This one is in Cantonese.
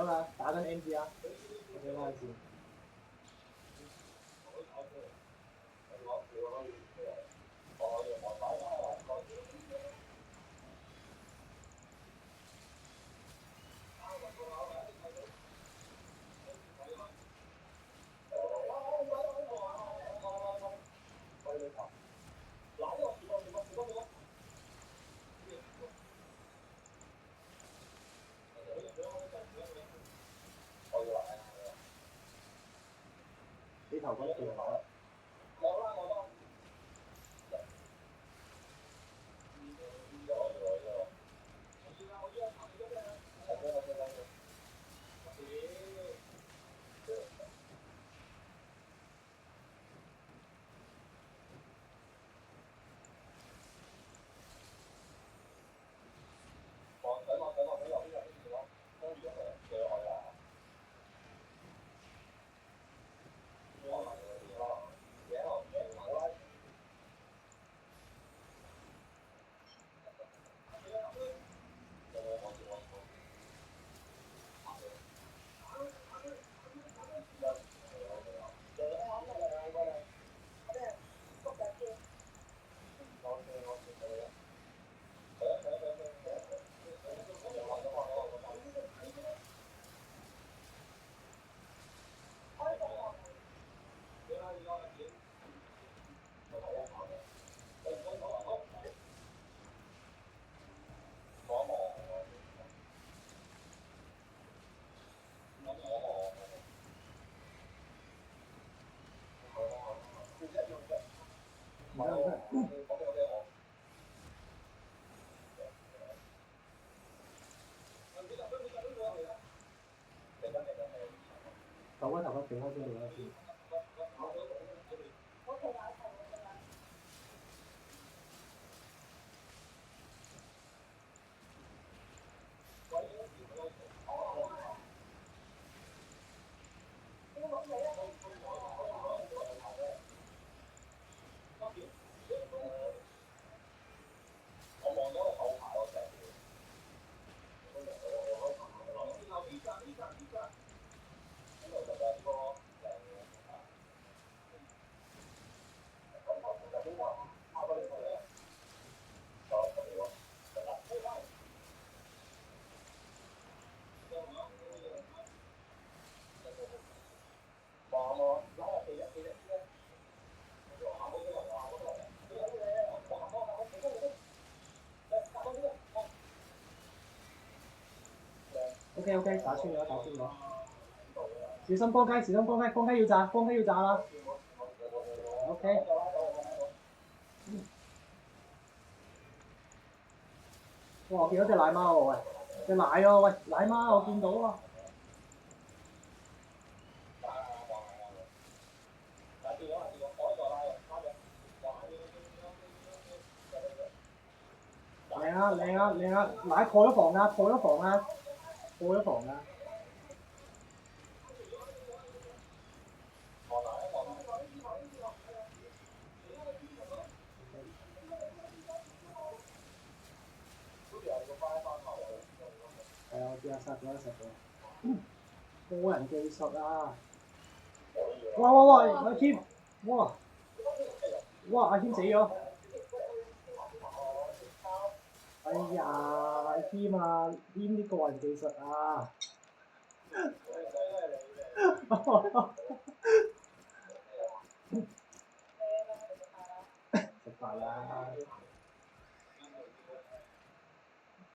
樣啊？打緊 M G 啊？我想開始。你頭嗰條啊？頭嗰條開邊度啦先？OK，打穿咗，小心光雞，光雞要炸啦。OK。哇！我見到隻奶貓喎，喂，隻奶喎，喂，奶貓我見到啊。靚啊！奶破咗防㗎。係啊，我知啊，殺咗。個人技術啊！哇！阿謙，哇！阿謙死咗。哎呀，阿謙啊，謙啲個人技術啊！